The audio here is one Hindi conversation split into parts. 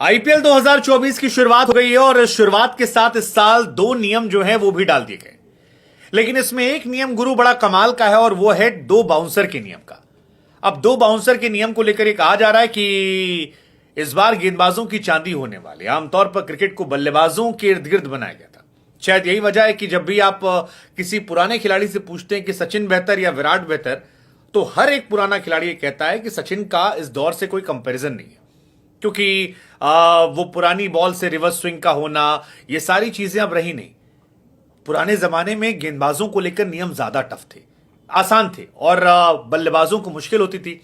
आईपीएल 2024 की शुरुआत हो गई है और शुरुआत के साथ इस साल दो नियम जो हैं वो भी डाल दिए गए। लेकिन इसमें एक नियम गुरु बड़ा कमाल का है और वो है दो बाउंसर के नियम का। अब दो बाउंसर के नियम को लेकर ये कहा जा रहा है कि इस बार गेंदबाजों की चांदी होने वाली। आमतौर पर क्रिकेट को बल्लेबाजों के इर्द गिर्द बनाया गया था। शायद यही वजह है कि जब भी आप किसी पुराने खिलाड़ी से पूछते हैं कि सचिन बेहतर या विराट बेहतर, तो हर एक पुराना खिलाड़ी ये कहता है कि सचिन का इस दौर से कोई कंपैरिजन नहीं है, क्योंकि वो पुरानी बॉल से रिवर्स स्विंग का होना, ये सारी चीजें अब रही नहीं। पुराने जमाने में गेंदबाजों को लेकर नियम ज्यादा टफ थे, आसान थे और बल्लेबाजों को मुश्किल होती थी।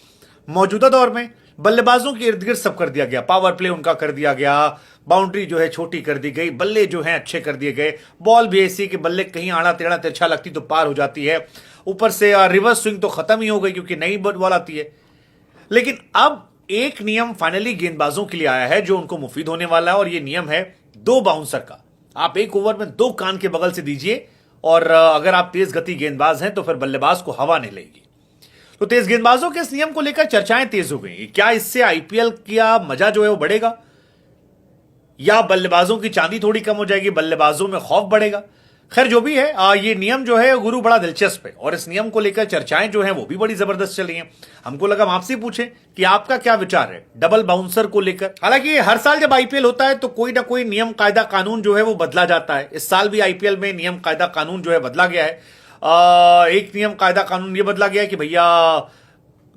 मौजूदा दौर में बल्लेबाजों के इर्द गिर्द सब कर दिया गया, पावर प्ले उनका कर दिया गया, बाउंड्री जो है छोटी कर दी गई, बल्ले जो हैं अच्छे कर दिए गए, बॉल भी ऐसी कि बल्ले कहीं आड़ा टेढ़ा तिरछा लगती तो पार हो जाती है, ऊपर से रिवर्स स्विंग तो खत्म ही हो गई क्योंकि नई बॉल आती है। लेकिन अब एक नियम फाइनली गेंदबाजों के लिए आया है जो उनको मुफीद होने वाला है और यह नियम है दो बाउंसर का। आप एक ओवर में दो कान के बगल से दीजिए और अगर आप तेज गति गेंदबाज हैं तो फिर बल्लेबाज को हवा नहीं लगेगी। तो तेज गेंदबाजों के इस नियम को लेकर चर्चाएं तेज हो गई। क्या इससे आईपीएल का मजा जो है वो बढ़ेगा या बल्लेबाजों की चांदी थोड़ी कम हो जाएगी, बल्लेबाजों में खौफ बढ़ेगा? खैर जो भी है, ये नियम जो है गुरु बड़ा दिलचस्प है और इस नियम को लेकर चर्चाएं जो हैं वो भी बड़ी जबरदस्त चल रही हैं। हमको लगा हम आपसे पूछें कि आपका क्या विचार है डबल बाउंसर को लेकर। हालांकि हर साल जब आईपीएल होता है तो कोई ना कोई नियम कायदा कानून जो है वो बदला जाता है। इस साल भी आईपीएल में नियम कायदा कानून जो है बदला गया है। एक नियम कायदा कानून ये बदला गया है कि भैया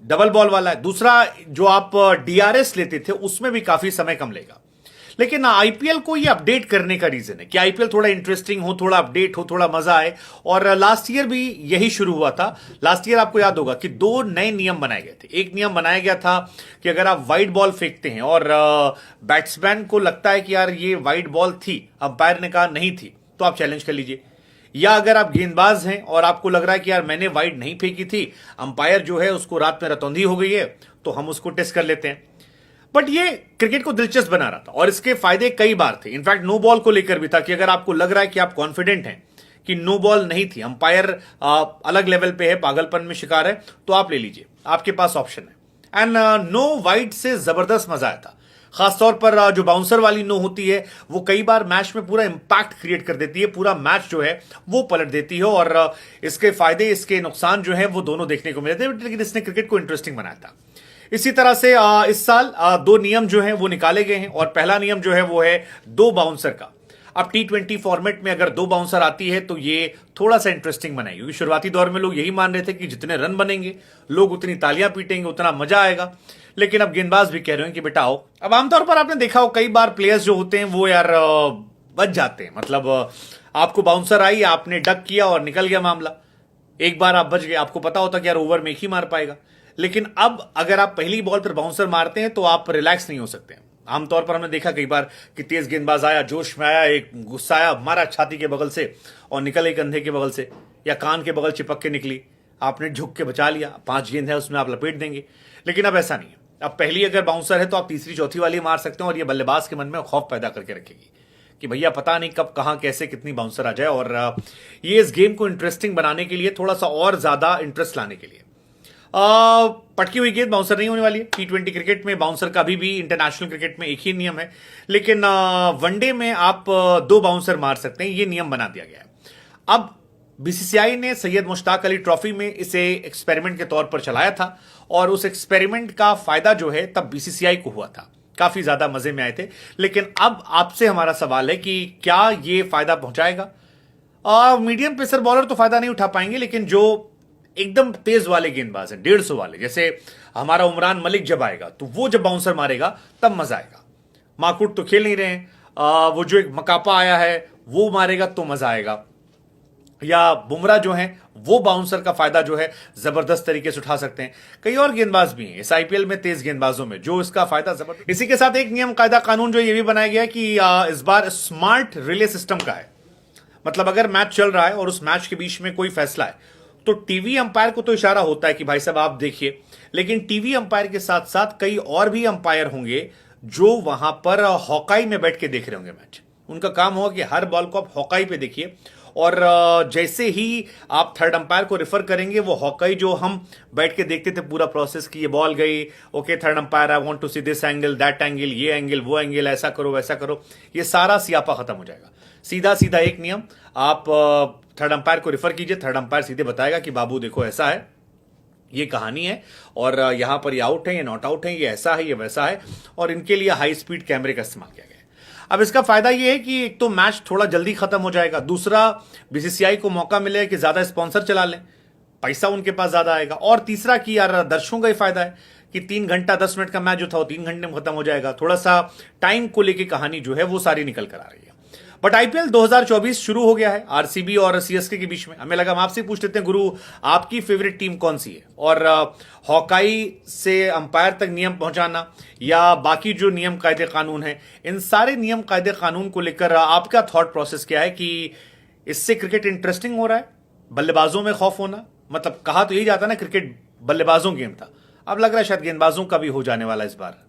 डबल बॉल वाला है। दूसरा, जो आप डीआरएस लेते थे उसमें भी काफी समय कम लेगा। लेकिन आईपीएल को ये अपडेट करने का रीजन है कि आईपीएल थोड़ा इंटरेस्टिंग हो, थोड़ा अपडेट हो, थोड़ा मजा आए। और लास्ट ईयर भी यही शुरू हुआ था। लास्ट ईयर आपको याद होगा कि दो नए नियम बनाए गए थे। एक नियम बनाया गया था कि अगर आप वाइड बॉल फेंकते हैं और बैट्समैन को लगता है कि यार ये वाइड बॉल थी, अंपायर ने कहा नहीं थी, तो आप चैलेंज कर लीजिए। या अगर आप गेंदबाज हैं और आपको लग रहा है कि यार मैंने वाइड नहीं फेंकी थी, अंपायर जो है उसको रात में रतौंधी हो गई है, तो हम उसको टेस्ट कर लेते हैं। बट ये क्रिकेट को दिलचस्प बना रहा था और इसके फायदे कई बार थे। इनफैक्ट नो बॉल को लेकर भी था कि अगर आपको लग रहा है कि आप कॉन्फिडेंट हैं कि नो बॉल नहीं थी, अंपायर अलग लेवल पे है, पागलपन में शिकार है, तो आप ले लीजिए, आपके पास ऑप्शन है। एंड नो वाइड से जबरदस्त मजा आया था। खासतौर पर जो बाउंसर वाली नो होती है वो कई बार मैच में पूरा इंपैक्ट क्रिएट कर देती है, पूरा मैच जो है वो पलट देती है और इसके फायदे इसके नुकसान जो है वो दोनों देखने को मिले थे। लेकिन इसने क्रिकेट को इंटरेस्टिंग बनाया था। इसी तरह से इस साल दो नियम जो हैं वो निकाले गए हैं और पहला नियम जो है वो है दो बाउंसर का। अब T20 फॉर्मेट में अगर दो बाउंसर आती है तो ये थोड़ा सा इंटरेस्टिंग बनाएगी, क्योंकि शुरुआती दौर में लोग यही मान रहे थे कि जितने रन बनेंगे लोग उतनी तालियां पीटेंगे, उतना मजा आएगा। लेकिन अब गेंदबाज भी कह रहे हैं कि बेटा आओ। अब आमतौर पर आपने देखा हो कई बार प्लेयर्स जो होते हैं वो यार बच जाते हैं। मतलब आपको बाउंसर आई, आपने डक किया और निकल गया मामला। एक बार आप बच गए, आपको पता होता कि यार ओवर में एक ही मार पाएगा। लेकिन अब अगर आप पहली बॉल पर बाउंसर मारते हैं तो आप रिलैक्स नहीं हो सकते। आमतौर पर हमने देखा कई बार कि तेज गेंदबाज आया, जोश में आया, एक गुस्सा आया, मारा छाती के बगल से और निकल एक कंधे के बगल से या कान के बगल चिपक के निकली, आपने झुक के बचा लिया, 5 गेंद है उसमें आप लपेट देंगे। लेकिन अब ऐसा नहीं है। अब पहली अगर बाउंसर है तो आप तीसरी चौथी वाली मार सकते हैं और ये बल्लेबाज के मन में खौफ पैदा करके रखेगी कि भैया पता नहीं कब कहां कैसे कितनी बाउंसर आ जाए। और ये इस गेम को इंटरेस्टिंग बनाने के लिए, थोड़ा सा और ज्यादा इंटरेस्ट लाने के लिए, पटकी हुई गेंद बाउंसर नहीं होने वाली है। T20 क्रिकेट में बाउंसर का भी इंटरनेशनल क्रिकेट में एक ही नियम है, लेकिन वनडे में आप दो बाउंसर मार सकते हैं, ये नियम बना दिया गया है। अब बीसीसीआई ने सैयद मुश्ताक अली ट्रॉफी में इसे एक्सपेरिमेंट के तौर पर चलाया था और उस एक्सपेरिमेंट का फायदा जो है तब बीसीसीआई को हुआ था, काफी ज्यादा मजे में आए थे। लेकिन अब आपसे हमारा सवाल है कि क्या ये फायदा पहुंचाएगा? मीडियम पेसर बॉलर तो फायदा नहीं उठा पाएंगे, लेकिन जो एकदम तेज वाले गेंदबाज हैं, 150 वाले, जैसे हमारा उमरान मलिक जब आएगा तो वो जब बाउंसर मारेगा तब मजा आएगा। माकुट तो खेल नहीं रहे हैं, वो जो एक मकापा आया है वो मारेगा तो मजा आएगा। या बुमराह जो हैं वो बाउंसर का फायदा जो है जबरदस्त तरीके से उठा सकते हैं। कई और गेंदबाज भी हैं इस आईपीएल में तेज गेंदबाजों में जो इसका फायदा जबरदस्त। इसी के साथ एक नियम कायदा कानून जो ये भी बनाया गया है कि इस बार स्मार्ट रिले सिस्टम का है। मतलब अगर मैच चल रहा है और उस मैच के बीच में कोई फैसला है तो टीवी अंपायर को तो इशारा होता है कि भाई साहब आप देखिए, लेकिन टीवी अंपायर के साथ साथ कई और भी अंपायर होंगे जो वहां पर हॉकाई में बैठ के देख रहे होंगे मैच। उनका काम होगा कि हर बॉल को आप हॉकाई पे देखिए और जैसे ही आप थर्ड अंपायर को रेफर करेंगे, वो हॉकाई जो हम बैठ के देखते थे पूरा प्रोसेस की, ये बॉल गई, okay third umpire I want to see this angle, that angle, ये एंगल, वो एंगल, ऐसा करो वैसा करो, ये सारा सियापा खत्म हो जाएगा। सीधा सीधा एक नियम, आप थर्ड अंपायर को रेफर कीजिए, थर्ड अंपायर सीधे बताएगा कि बाबू देखो ऐसा है, ये कहानी है, और यहां पर ये आउट है, ये नॉट आउट है, ये ऐसा है, ये वैसा है, और इनके लिए हाई स्पीड कैमरे का इस्तेमाल किया गया है। अब इसका फायदा ये है कि एक तो मैच थोड़ा जल्दी खत्म हो जाएगा, दूसरा बीसीसीआई को मौका मिलेगा कि ज्यादा स्पॉन्सर चला लें, पैसा उनके पास ज्यादा आएगा, और तीसरा कि यार दर्शकों का ही फायदा है कि 3 घंटा 10 मिनट का मैच जो था वो 3 घंटे में खत्म हो जाएगा। थोड़ा सा टाइम को लेके कहानी जो है वो सारी निकल कर आ रही है। बट आईपीएल 2024 शुरू हो गया है आरसीबी और सीएसके के बीच में। हमें लगा हम आपसे पूछ लेते हैं, गुरु आपकी फेवरेट टीम कौन सी है, और हॉकाई से अंपायर तक नियम पहुंचाना या बाकी जो नियम कायदे कानून है, इन सारे नियम कायदे कानून को लेकर आपका थॉट प्रोसेस क्या है कि इससे क्रिकेट इंटरेस्टिंग हो रहा है, बल्लेबाजों में खौफ होना, मतलब कहा तो यही जाता ना क्रिकेट बल्लेबाजों गेम था, अब लग रहा है शायद गेंदबाजों का भी हो जाने वाला इस बार।